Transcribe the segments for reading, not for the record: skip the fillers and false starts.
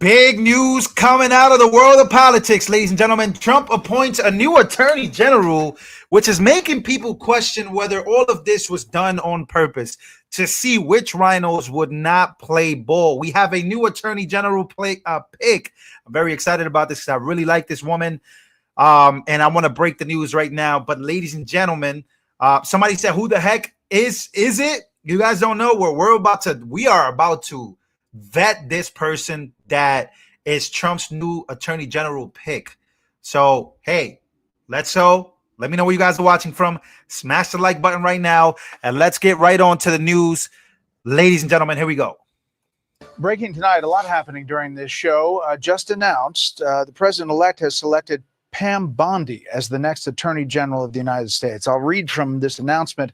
Big news coming out of the world of politics, ladies and gentlemen. Trump appoints a new attorney general, which is making people question whether all of this was done on purpose to see which rhinos would not play ball. We have a new attorney general pick. I'm very excited about this because I really like this woman. And I want to break the news right now. But ladies and gentlemen, somebody said, who the heck is it? You guys don't know where we are about to vet this person that is Trump's new attorney general pick. So, hey, let me know where you guys are watching from. Smash the like button right now, and let's get right on to the news. Ladies and gentlemen, here we go. Breaking tonight, a lot happening during this show. Just announced, the president-elect has selected Pam Bondi as the next Attorney General of the United States. I'll read from this announcement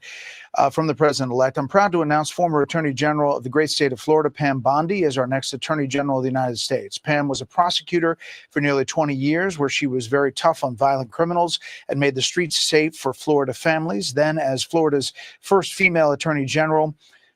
from the president-elect. I'm proud to announce former Attorney General of the great state of Florida, Pam Bondi, as our next Attorney General of the United States. Pam was a prosecutor for nearly 20 years, where she was very tough on violent criminals and made the streets safe for Florida families. Then, as Florida's first female Attorney General,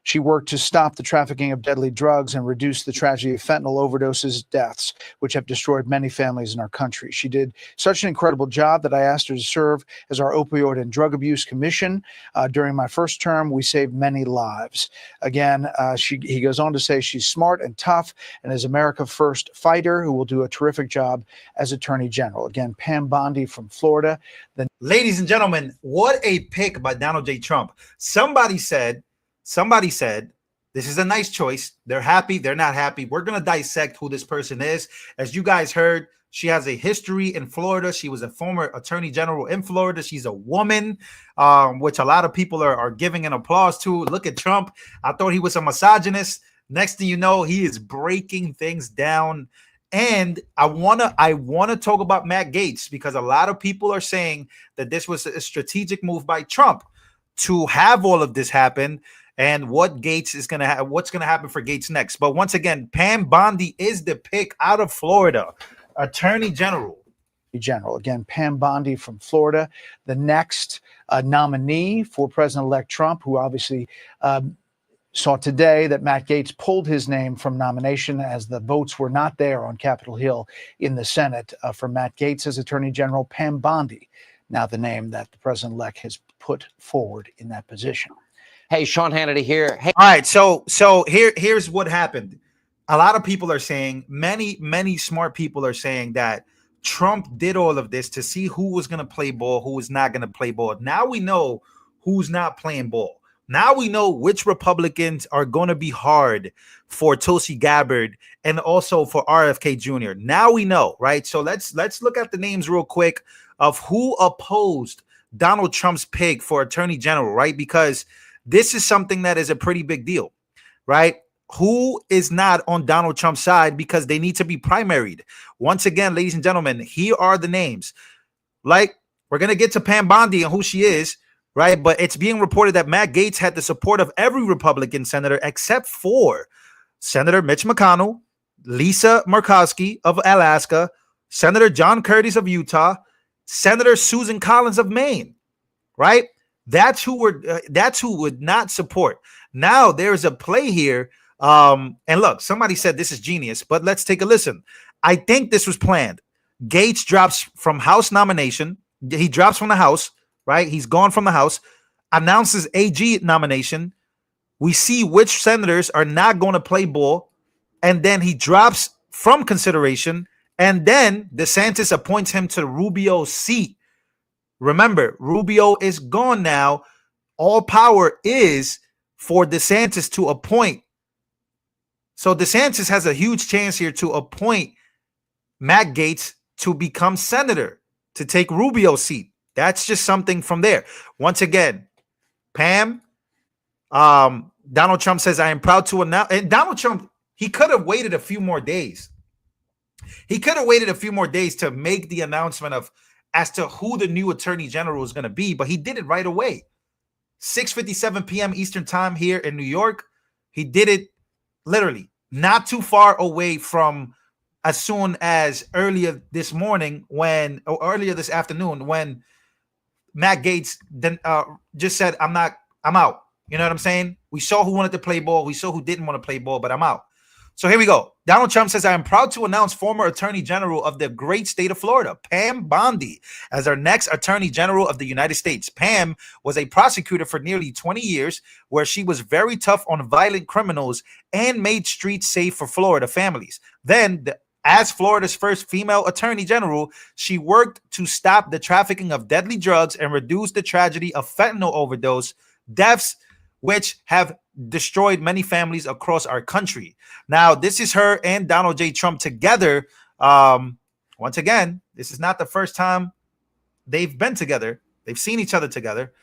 she worked to stop the trafficking of deadly drugs and reduce the tragedy of fentanyl overdoses deaths, which have destroyed many families in our country. She did such an incredible job that I asked her to serve as our Opioid and Drug Abuse Commission. During my first term, we saved many lives. Again, he goes on to say she's smart and tough and is America's first fighter who will do a terrific job as Attorney General. Again, Pam Bondi from Florida. Ladies and gentlemen, what a pick by Donald J. Trump. Somebody said, this is a nice choice. They're happy. They're not happy. We're going to dissect who this person is. As you guys heard, she has a history in Florida. She was a former attorney general in Florida. She's a woman, which a lot of people are giving an applause to. Look at Trump. I thought he was a misogynist. Next thing you know, he is breaking things down. And I want to talk about Matt Gaetz, because a lot of people are saying that this was a strategic move by Trump to have all of this happen. And what Gaetz is going to what's going to happen for Gaetz next. But once again, Pam Bondi is the pick out of Florida, Attorney General. Again, Pam Bondi from Florida, the next nominee for President-elect Trump, who obviously saw today that Matt Gaetz pulled his name from nomination as the votes were not there on Capitol Hill in the Senate for Matt Gaetz as Attorney General. Pam Bondi, now the name that the president-elect has put forward in that position. Hey, Sean Hannity here. Hey. All right, so here's what happened. A lot of people are saying, many smart people are saying that Trump did all of this to see who was going to play ball, who was not going to play ball. Now we know who's not playing ball. Now we know which Republicans are going to be hard for Tulsi Gabbard and also for RFK Jr. Now we know, right? So let's look at the names real quick of who opposed Donald Trump's pick for Attorney General, right? Because this is something that is a pretty big deal, right? Who is not on Donald Trump's side because they need to be primaried. Once again, ladies and gentlemen, here are the names. Like, we're going to get to Pam Bondi and who she is, right? But it's being reported that Matt Gaetz had the support of every Republican senator except for Senator Mitch McConnell, Lisa Murkowski of Alaska, Senator John Curtis of Utah, Senator Susan Collins of Maine, right? That's who would not support. Now there's a play here. And look, somebody said this is genius, but let's take a listen. I think this was planned. Gaetz drops from House nomination. He drops from the House, right? He's gone from the House, announces AG nomination. We see which senators are not going to play ball. And then he drops from consideration. And then DeSantis appoints him to Rubio's seat. Remember, Rubio is gone now. All power is for DeSantis to appoint. So DeSantis has a huge chance here to appoint Matt Gaetz to become senator, to take Rubio's seat. That's just something from there. Once again, Pam, Donald Trump says, I am proud to announce. And Donald Trump, he could have waited a few more days. He could have waited a few more days to make the announcement as to who the new attorney general is going to be, but he did it right away. 6:57 p.m. Eastern time here in New York. He did it literally not too far away from as soon as earlier this afternoon when Matt Gaetz then just said, I'm out. You know what I'm saying? We saw who wanted to play ball. We saw who didn't want to play ball, but I'm out. So here we go. Donald Trump says, I am proud to announce former Attorney General of the great state of Florida, Pam Bondi, as our next Attorney General of the United States. Pam was a prosecutor for nearly 20 years, where she was very tough on violent criminals and made streets safe for Florida families. Then, as Florida's first female Attorney General, she worked to stop the trafficking of deadly drugs and reduce the tragedy of fentanyl overdose deaths, which have destroyed many families across our country. Now, this is her and Donald J. Trump together. Once again, this is not the first time they've been together. They've seen each other together.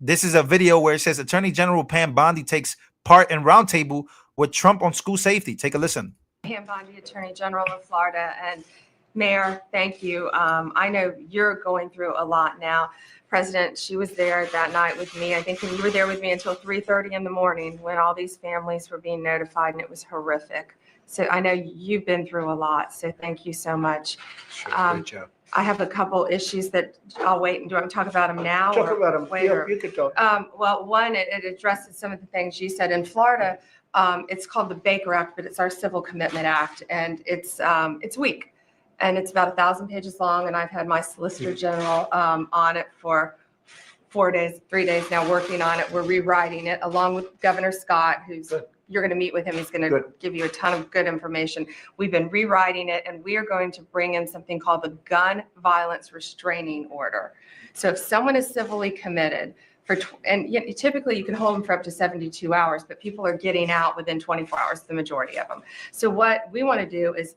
This is a video where it says Attorney General Pam Bondi takes part in roundtable with Trump on school safety. Take a listen. Pam Bondi, Attorney General of Florida. And Mayor, thank you. I know you're going through a lot now. President, she was there that night with me. I think you were there with me until 3:30 in the morning when all these families were being notified, and it was horrific. So I know you've been through a lot. So thank you so much. Sure, great job. I have a couple issues that I'll wait and do I want to talk about them now? Talk about them. Later? Yeah, you could talk. Well, one, it addresses some of the things you said. In Florida, it's called the Baker Act, but it's our Civil Commitment Act, and it's weak. And it's about 1,000 pages long, and I've had my Solicitor General on it for 3 days now, working on it. We're rewriting it along with Governor Scott, who's you're going to meet with him. He's going to give you a ton of good information. We've been rewriting it, and we are going to bring in something called the Gun Violence Restraining Order. So if someone is civilly committed, typically you can hold them for up to 72 hours, but people are getting out within 24 hours, the majority of them. So what we want to do is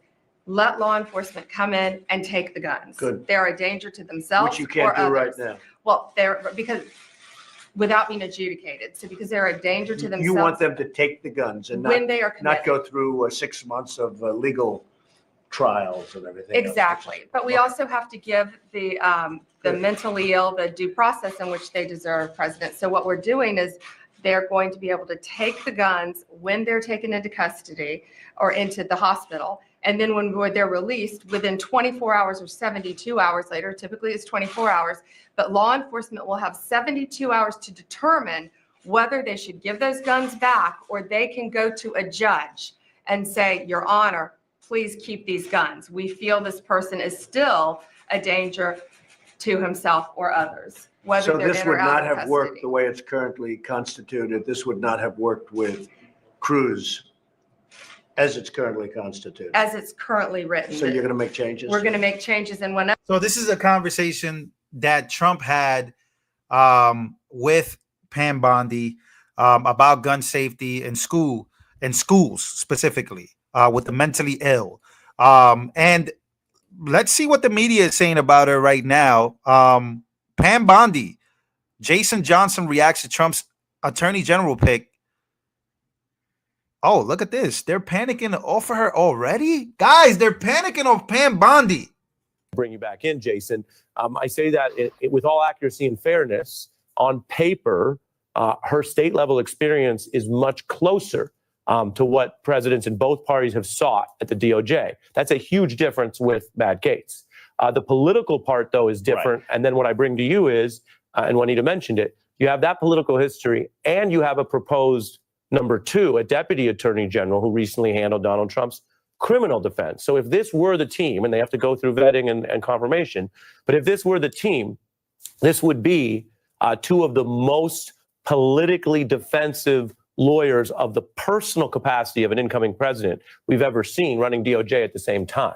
let law enforcement come in and take the guns. Good. They're a danger to themselves. Which you can't or do right others. now. Well, because without being adjudicated. So because they're a danger to themselves. You want them to take the guns and when they are committed. not go through 6 months of legal trials and everything. Exactly. But we also have to give the mentally ill the due process in which they deserve, President. So what we're doing is they're going to be able to take the guns when they're taken into custody or into the hospital. And then when they're released within 24 hours or 72 hours later, typically it's 24 hours, but law enforcement will have 72 hours to determine whether they should give those guns back, or they can go to a judge and say, Your Honor, please keep these guns. We feel this person is still a danger to himself or others. So this would not have worked the way it's currently constituted. This would not have worked with Cruz as it's currently constituted. As it's currently written. So you're going to make changes? We're going to make changes. And when So this is a conversation that Trump had with Pam Bondi about gun safety in schools specifically with the mentally ill. And let's see what the media is saying about her right now. Pam Bondi, Jason Johnson reacts to Trump's Attorney General pick. Oh, look at this. They're panicking off of her already? Guys, they're panicking off Pam Bondi. Bring you back in, Jason. I say that with all accuracy and fairness. On paper, her state level experience is much closer to what presidents in both parties have sought at the DOJ. That's a huge difference with Matt Gaetz. The political part, though, is different. Right. And then what I bring to you is, and Juanita mentioned it, you have that political history, and you have a proposed number two, a deputy attorney general who recently handled Donald Trump's criminal defense. So if this were the team, and they have to go through vetting and confirmation, but if this were the team, this would be two of the most politically defensive lawyers of the personal capacity of an incoming president we've ever seen running DOJ at the same time.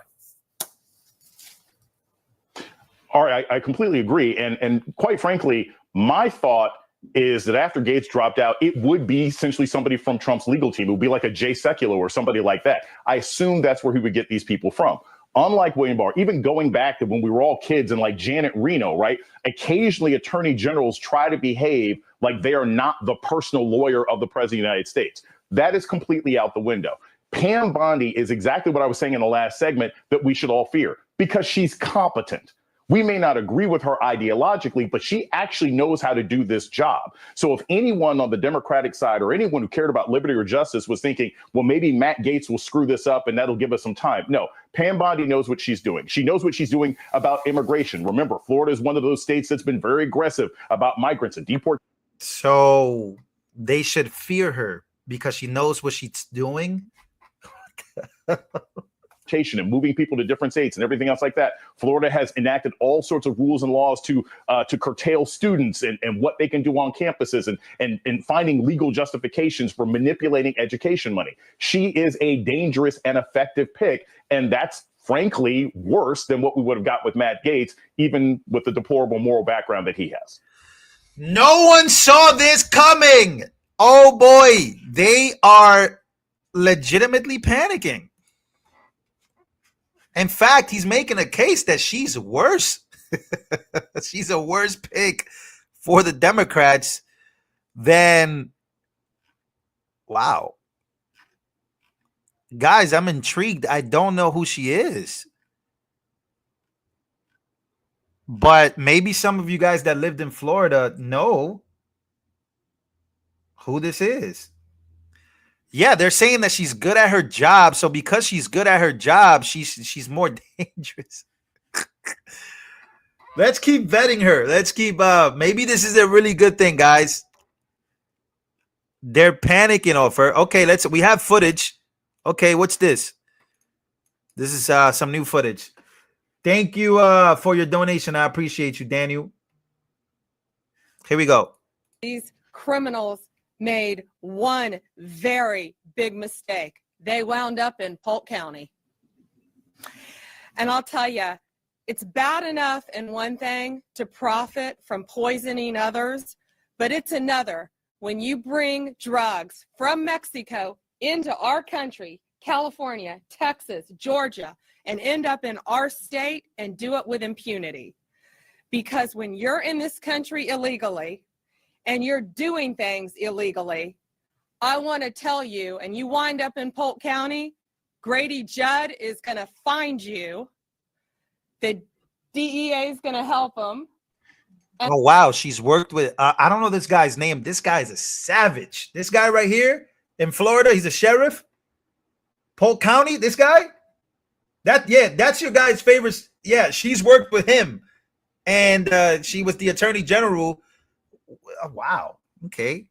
All right, I completely agree. And quite frankly, my thought is that after Gaetz dropped out, it would be essentially somebody from Trump's legal team. It would be like a Jay Sekulow or somebody like that. I assume that's where he would get these people from. Unlike William Barr, even going back to when we were all kids and like Janet Reno, right? Occasionally attorney generals try to behave like they are not the personal lawyer of the president of the United States. That is completely out the window. Pam Bondi is exactly what I was saying in the last segment that we should all fear, because she's competent. We may not agree with her ideologically, but she actually knows how to do this job. So if anyone on the Democratic side or anyone who cared about liberty or justice was thinking, well, maybe Matt Gaetz will screw this up and that'll give us some time. No, Pam Bondi knows what she's doing. She knows what she's doing about immigration. Remember, Florida is one of those states that's been very aggressive about migrants and deportation. So they should fear her because she knows what she's doing. And moving people to different states and everything else like that. Florida has enacted all sorts of rules and laws to curtail students and what they can do on campuses and finding legal justifications for manipulating education money. She is a dangerous and effective pick, and that's frankly worse than what we would have got with Matt Gaetz, even with the deplorable moral background that he has. No one saw this coming. Oh boy, they are legitimately panicking. In fact, he's making a case that she's worse. She's a worse pick for the Democrats than, wow. Guys, I'm intrigued. I don't know who she is. But maybe some of you guys that lived in Florida know who this is. Yeah, they're saying that she's good at her job. So because she's good at her job, she's more dangerous. Let's keep vetting her. Let's keep maybe this is a really good thing, guys. They're panicking off her. Okay, we have footage. Okay, what's this? This is some new footage. Thank you for your donation. I appreciate you, Daniel. Here we go. These criminals made one very big mistake. They wound up in Polk County. And I'll tell you, it's bad enough in one thing to profit from poisoning others, but it's another when you bring drugs from Mexico into our country, California, Texas, Georgia, and end up in our state and do it with impunity. Because when you're in this country illegally, and you're doing things illegally, I want to tell you, and you wind up in Polk County, Grady Judd is going to find you. The DEA is going to help him. Oh, wow. She's worked with, I don't know this guy's name. This guy is a savage. This guy right here in Florida, he's a sheriff. Polk County, this guy. That's your guy's favorite. Yeah, she's worked with him. And she was the attorney general. Wow. Okay.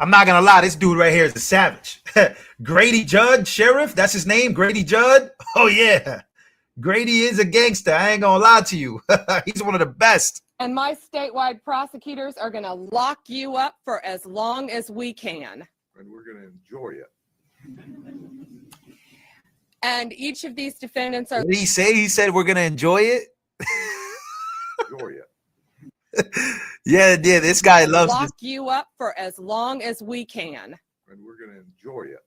I'm not gonna lie, this dude right here is a savage. Grady Judd, sheriff, that's his name, Grady Judd. Oh yeah, Grady is a gangster. I ain't gonna lie to you. He's one of the best. And my statewide prosecutors are gonna lock you up for as long as we can. And we're gonna enjoy it. And each of these defendants are. What did he say? He said we're gonna enjoy it. Enjoy it. Yeah, this guy loves lock this. You up for as long as we can. And we're going to enjoy it.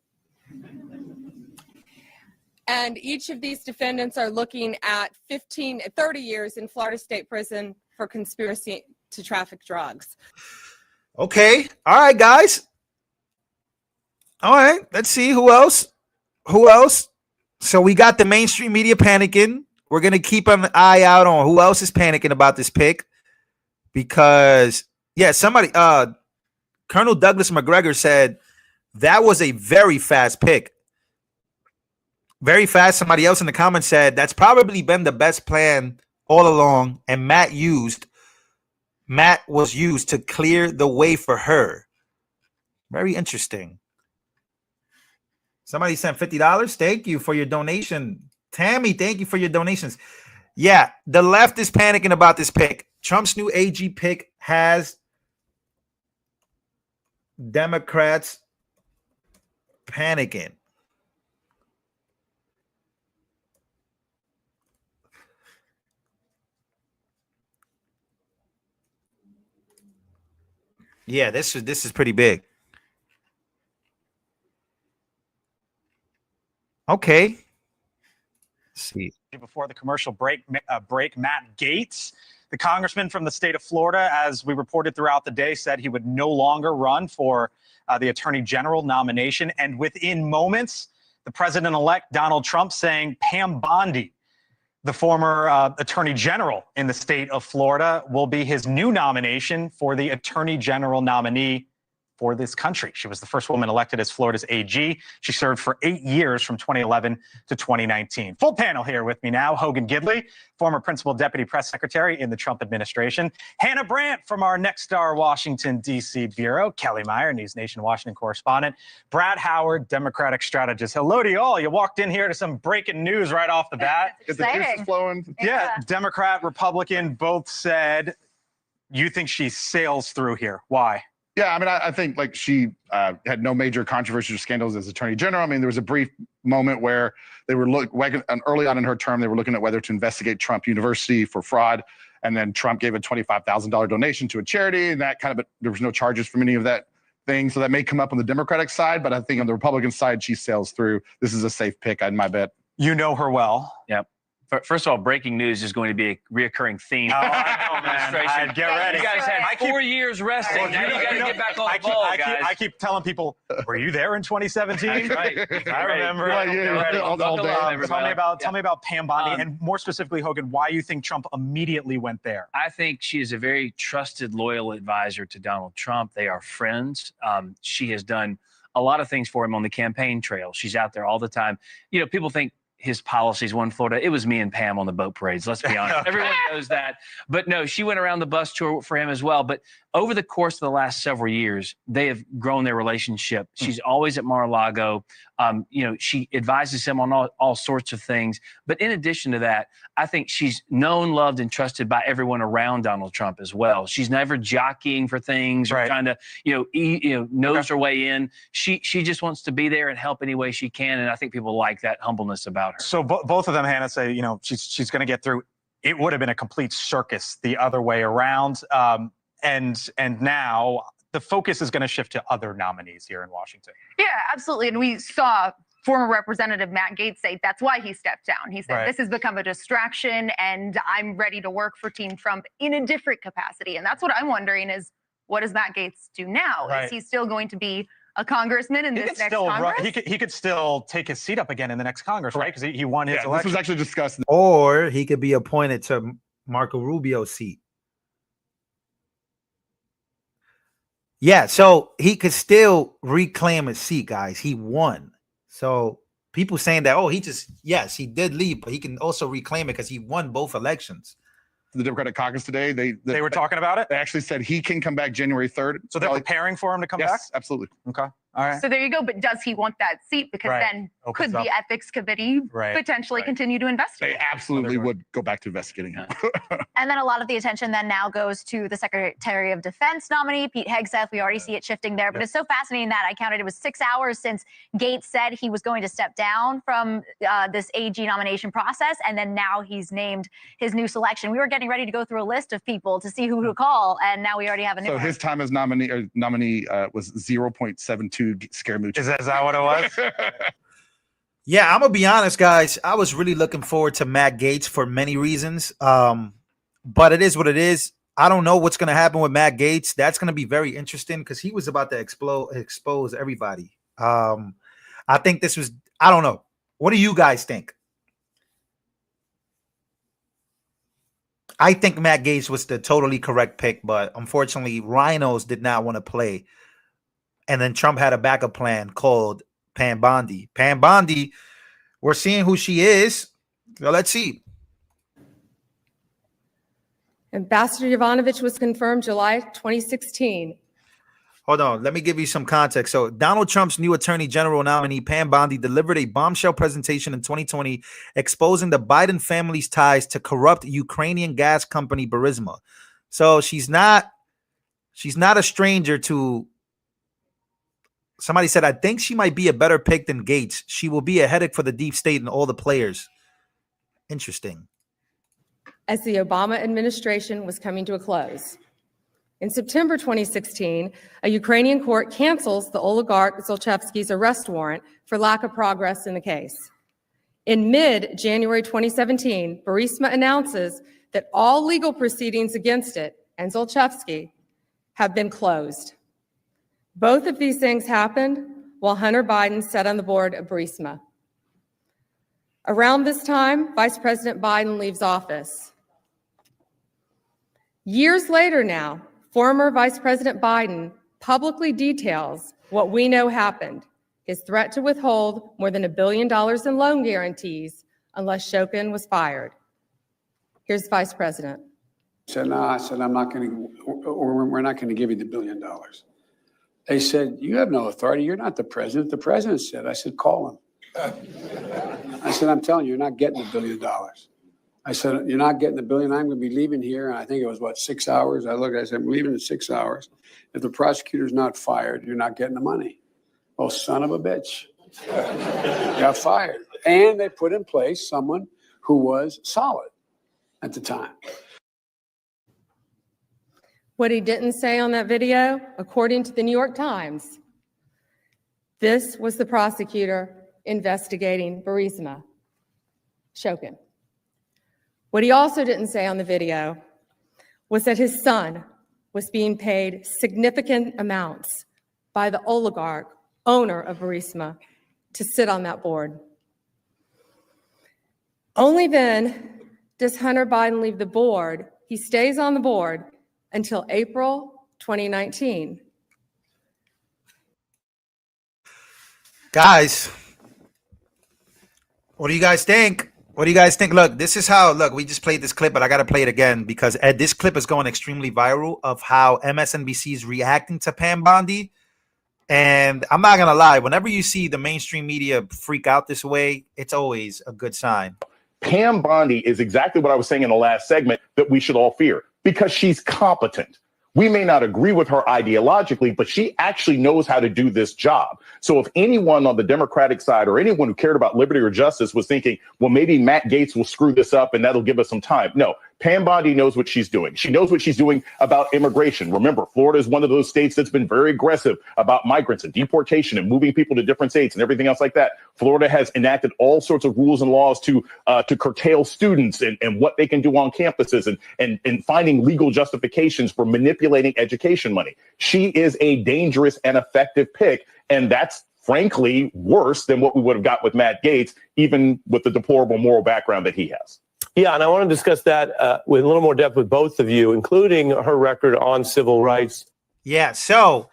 And each of these defendants are looking at 30 years in Florida State Prison for conspiracy to traffic drugs. Okay. All right, guys. All right. Let's see who else. So we got the mainstream media panicking. We're going to keep an eye out on who else is panicking about this pick. Because, yeah, somebody, Colonel Douglas McGregor said that was a very fast pick. Very fast. Somebody else in the comments said that's probably been the best plan all along. And Matt was used to clear the way for her. Very interesting. Somebody sent $50. Thank you for your donation. Tammy, thank you for your donations. Yeah, the left is panicking about this pick. Trump's new AG pick has Democrats panicking. Yeah, this is pretty big. Okay. Let's see. Before the commercial break, Matt Gaetz, the congressman from the state of Florida, as we reported throughout the day, said he would no longer run for the attorney general nomination. And within moments, the president-elect Donald Trump saying Pam Bondi, the former attorney general in the state of Florida, will be his new nomination for the attorney general nominee for this country. She was the first woman elected as Florida's AG. She served for 8 years from 2011 to 2019. Full panel here with me now. Hogan Gidley, former principal deputy press secretary in the Trump administration. Hannah Brandt from our Next Star Washington, D.C. bureau. Kelly Meyer, News Nation Washington correspondent. Brad Howard, Democratic strategist. Hello to you all. You walked in here to some breaking news right off the bat. Get the juices flowing. Yeah, Democrat, Republican both said you think she sails through here. Why? Yeah, I mean, I think like she had no major controversies or scandals as attorney general. I mean, there was a brief moment where they were early on in her term, they were looking at whether to investigate Trump University for fraud. And then Trump gave a $25,000 donation to a charity, and that kind of, there was no charges from any of that thing. So that may come up on the Democratic side, but I think on the Republican side, she sails through. This is a safe pick, in my bet. You know her well. Yep. First of all, breaking news is going to be a reoccurring theme. Oh, I know, man. Get ready. You guys had 4 years resting. Well, now you got to get back on the ball, guys. I keep telling people, were you there in 2017? Right. I remember. Tell me about Pam Bondi, and more specifically, Hogan, why you think Trump immediately went there. I think she is a very trusted, loyal advisor to Donald Trump. They are friends. She has done a lot of things for him on the campaign trail. She's out there all the time. You know, people think his policies won Florida. It was me and Pam on the boat parades. Let's be honest. Everyone knows that. But no, she went around the bus tour for him as well. But over the course of the last several years, they have grown their relationship. She's always at Mar-a-Lago. You know, she advises him on all sorts of things. But in addition to that, I think she's known, loved, and trusted by everyone around Donald Trump as well. She's never jockeying for things or trying to, nose her way in. She just wants to be there and help any way she can. And I think people like that humbleness about her. So both of them, Hannah, say, she's going to get through. It would have been a complete circus the other way around. And now the focus is going to shift to other nominees here in Washington. Yeah, absolutely. And we saw former Representative Matt Gaetz say that's why he stepped down. He said, this has become a distraction and I'm ready to work for Team Trump in a different capacity. And that's what I'm wondering is, what does Matt Gaetz do now? Is he still going to be a congressman in this next Congress? He could still take his seat up again in the next Congress, right? Because he won his election. This was actually discussed. Or he could be appointed to Marco Rubio's seat. Yeah, so he could still reclaim his seat, guys. He won. So people saying that, yes, he did leave, but he can also reclaim it because he won both elections. The Democratic caucus today, they were talking about it. They actually said he can come back January 3rd. So they're preparing for him to come back? Yes, absolutely. Okay. All right. So there you go. But does he want that seat? Because then could the ethics committee potentially continue to investigate? They absolutely would go back to investigating him. And then a lot of the attention then now goes to the Secretary of Defense nominee, Pete Hegseth. We already see it shifting there. But it's so fascinating that I counted it was 6 hours since Gaetz said he was going to step down from this AG nomination process. And then now he's named his new selection. We were getting ready to go through a list of people to see who to call. And now we already have a new one. So his time as nominee was 0.72 scare mooch. Is that what it was? Yeah, I'm gonna be honest, guys. I was really looking forward to Matt Gaetz for many reasons. But it is what it is. I don't know what's gonna happen with Matt Gaetz. That's gonna be very interesting because he was about to expose everybody. I think this was. I don't know. What do you guys think? I think Matt Gaetz was the totally correct pick, but unfortunately, Rhinos did not want to play. And then Trump had a backup plan called Pam Bondi. Pam Bondi, we're seeing who she is. Well, let's see. Ambassador Yovanovitch was confirmed July 2016. Hold on. Let me give you some context. So Donald Trump's new attorney general nominee, Pam Bondi, delivered a bombshell presentation in 2020 exposing the Biden family's ties to corrupt Ukrainian gas company Burisma. So she's not a stranger to. Somebody said, I think she might be a better pick than Gaetz. She will be a headache for the deep state and all the players. Interesting. As the Obama administration was coming to a close. In September 2016, a Ukrainian court cancels the oligarch Zlochevsky's arrest warrant for lack of progress in the case. In mid-January 2017, Burisma announces that all legal proceedings against it and Zlochevsky have been closed. Both of these things happened while Hunter Biden sat on the board of Burisma. Around this time, Vice President Biden leaves office. Years later now, former Vice President Biden publicly details what we know happened, his threat to withhold more than $1 billion in loan guarantees unless Shokin was fired. Here's the Vice President. Said, no, I said, I'm not going to, or we're not going to give you the $1 billion. They said, you have no authority. You're not the president. The president said, I said, call him. I said, I'm telling you, you're not getting $1 billion. I said, you're not getting $1 billion. I'm going to be leaving here. And I think it was, what, 6 hours? I looked, I said, I'm leaving in 6 hours. If the prosecutor's not fired, you're not getting the money. Oh, son of a bitch. Got fired. And they put in place someone who was solid at the time. What he didn't say on that video, according to the New York Times, this was the prosecutor investigating Burisma, Shokin. What he also didn't say on the video was that his son was being paid significant amounts by the oligarch owner of Burisma to sit on that board. Only then does Hunter Biden leave the board. He stays on the board until April 2019. Guys, what do you guys think? What do you guys think? Look, this is how, look, we just played this clip, but I got to play it again because this clip is going extremely viral of how MSNBC is reacting to Pam Bondi. And I'm not going to lie, whenever you see the mainstream media freak out this way, it's always a good sign. Pam Bondi is exactly what I was saying in the last segment that we should all fear because she's competent. We may not agree with her ideologically, but she actually knows how to do this job. So if anyone on the Democratic side or anyone who cared about liberty or justice was thinking, well, maybe Matt Gaetz will screw this up and that'll give us some time. No, Pam Bondi knows what she's doing. She knows what she's doing about immigration. Remember, Florida is one of those states that's been very aggressive about migrants and deportation and moving people to different states and everything else like that. Florida has enacted all sorts of rules and laws to curtail students and what they can do on campuses and finding legal justifications for manipulating education money. She is a dangerous and effective pick. And that's frankly worse than what we would have got with Matt Gaetz, even with the deplorable moral background that he has. Yeah, and I want to discuss that with a little more depth with both of you, including her record on civil rights. Yeah, so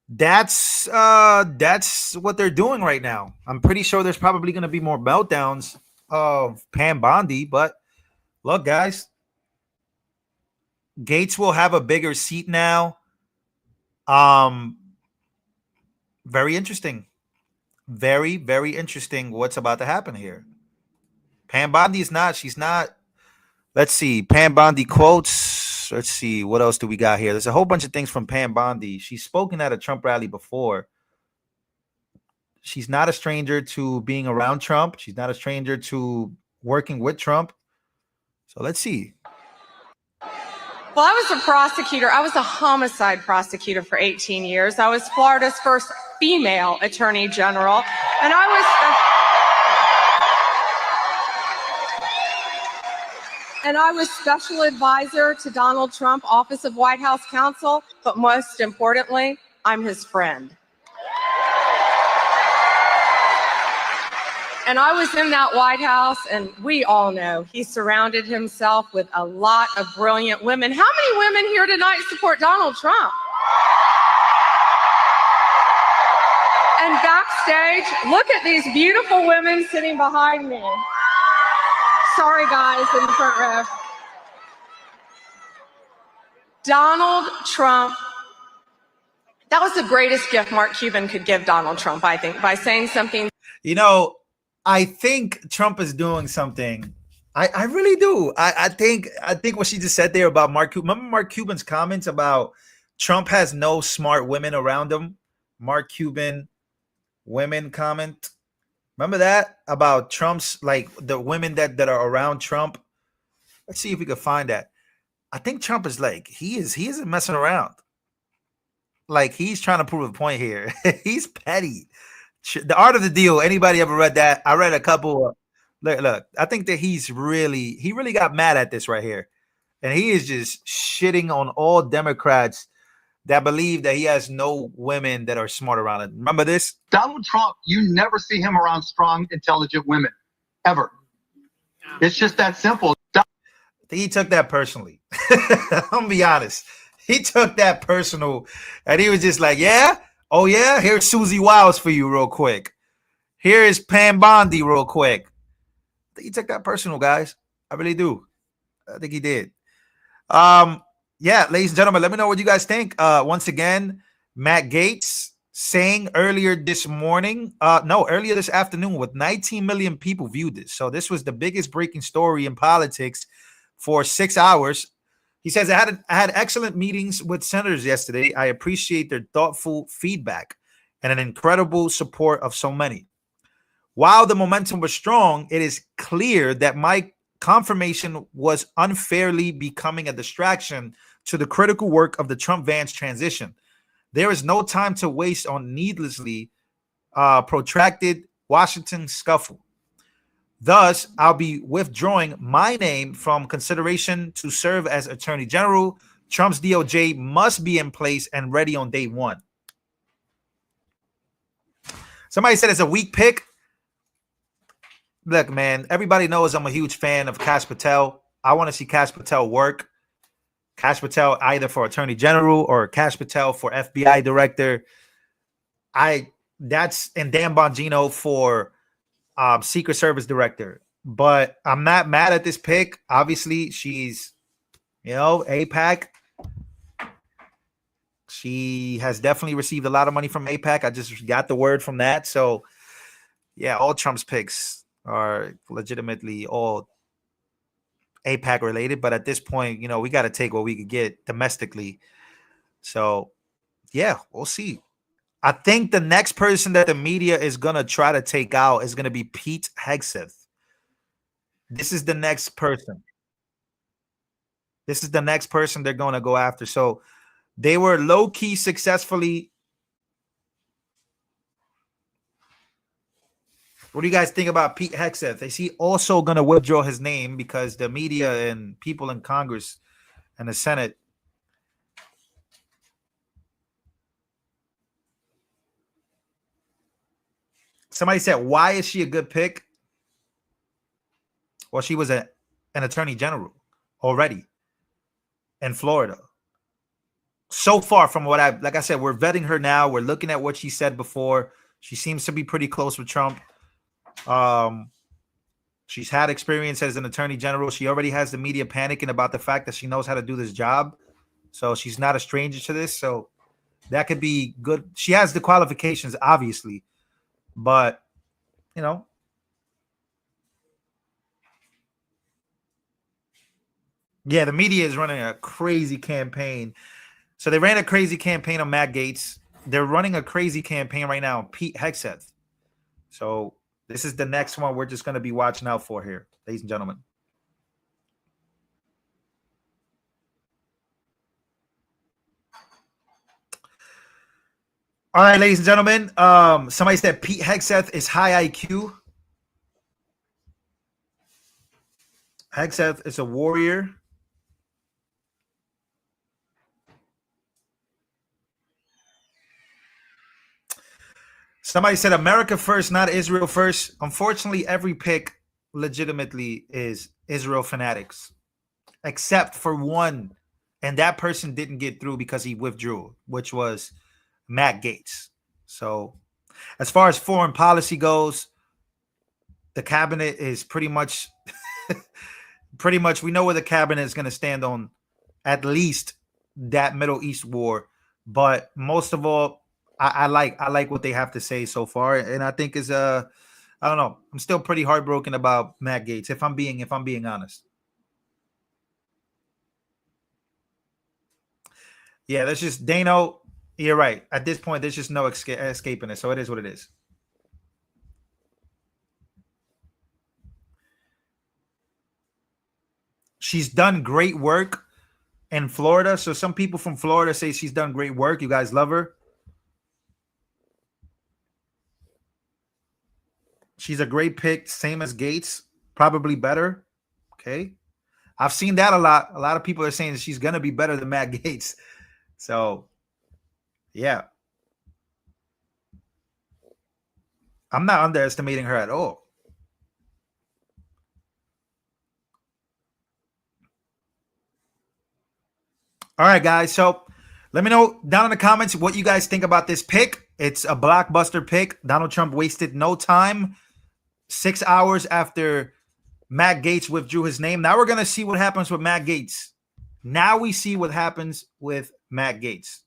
that's what they're doing right now. I'm pretty sure there's probably going to be more meltdowns of Pam Bondi, but look, guys, Gaetz will have a bigger seat now. Very interesting. Very, very interesting what's about to happen here. Pam Bondi is not, she's not. Let's see. Pam Bondi quotes. Let's see. What else do we got here? There's a whole bunch of things from Pam Bondi. She's spoken at a Trump rally before. She's not a stranger to being around Trump. She's not a stranger to working with Trump. So let's see. Well, I was a prosecutor. I was a homicide prosecutor for 18 years. I was Florida's first female attorney general. And I was special advisor to Donald Trump, Office of White House Counsel. But most importantly, I'm his friend. And I was in that White House, and we all know he surrounded himself with a lot of brilliant women. How many women here tonight support Donald Trump? And backstage, look at these beautiful women sitting behind me. Sorry, guys, in the front row. Donald Trump, that was the greatest gift Mark Cuban could give Donald Trump, I think, by saying something. You know, I think Trump is doing something. I really do. I think what she just said there about Mark Cuban. Remember Mark Cuban's comments about Trump has no smart women around him? Mark Cuban women comment. Remember that about Trump's, like the women that are around Trump? Let's see if we can find that. I think Trump is like, he isn't messing around. Like he's trying to prove a point here. He's petty. The Art of the Deal. Anybody ever read that? I read a couple. Look, I think that he really got mad at this right here. And he is just shitting on all Democrats that believe that he has no women that are smart around him. Remember this? Donald Trump, you never see him around strong, intelligent women, ever. It's just that simple. I think he took that personally. I'm gonna be honest. he took that personal, and he was just like, "Yeah, oh yeah, here's Susie Wiles for you, real quick. Here is Pam Bondi, real quick." I think he took that personal, guys. I really do. I think he did. Yeah, ladies and gentlemen, let me know what you guys think. Once again, Matt Gaetz saying earlier this afternoon, with 19 million people viewed this. So this was the biggest breaking story in politics for 6 hours. He says, I had excellent meetings with senators yesterday. I appreciate their thoughtful feedback and an incredible support of so many. While the momentum was strong, it is clear that my confirmation was unfairly becoming a distraction to the critical work of the Trump-Vance transition. There is no time to waste on needlessly protracted Washington scuffle. Thus, I'll be withdrawing my name from consideration to serve as Attorney General. Trump's DOJ must be in place and ready on day one. Somebody said it's a weak pick. Look, man, everybody knows I'm a huge fan of Kash Patel. I want to see Kash Patel work. Kash Patel either for Attorney General or Kash Patel for FBI Director. And Dan Bongino for Secret Service Director. But I'm not mad at this pick. Obviously, she's, AIPAC. She has definitely received a lot of money from AIPAC. I just got the word from that. So, yeah, all Trump's picks are legitimately all AIPAC related, but at this point, we got to take what we could get domestically. So, yeah, we'll see. I think the next person that the media is going to try to take out is going to be Pete Hegseth. This is the next person. This is the next person they're going to go after. So, they were low-key successfully. What do you guys think about Pete Hegseth? Is he also going to withdraw his name because the media and people in Congress and the Senate? Somebody said, why is she a good pick? Well, she was an attorney general already in Florida. So far from like I said, we're vetting her now. We're looking at what she said before. She seems to be pretty close with Trump. She's had experience as an attorney general. She already has the media panicking about the fact that she knows how to do this job. So she's not a stranger to this. So that could be good. She has the qualifications, obviously, but yeah, the media is running a crazy campaign. So they ran a crazy campaign on Matt Gaetz. They're running a crazy campaign right now on Pete Hegseth. So this is the next one we're just going to be watching out for here, ladies and gentlemen. All right, ladies and gentlemen. Somebody said Pete Hegseth is high IQ. Hegseth is a warrior. Somebody said America first, not Israel first. Unfortunately, every pick legitimately is Israel fanatics, except for one. And that person didn't get through because he withdrew, which was Matt Gaetz. So as far as foreign policy goes, the cabinet is pretty much we know where the cabinet is going to stand on at least that Middle East war. But most of all, I like what they have to say so far. And I think is I don't know. I'm still pretty heartbroken about Matt Gaetz, if I'm being honest. Yeah, there's just Dano. You're right. At this point, there's just no escaping it. So it is what it is. She's done great work in Florida. So some people from Florida say she's done great work. You guys love her. She's a great pick, same as Gaetz, probably better. Okay. I've seen that a lot. A lot of people are saying that she's going to be better than Matt Gaetz. So, yeah. I'm not underestimating her at all. All right, guys. So let me know down in the comments what you guys think about this pick. It's a blockbuster pick. Donald Trump wasted no time. 6 hours after Matt Gaetz withdrew his name. Now we're going to see what happens with Matt Gaetz. Now we see what happens with Matt Gaetz.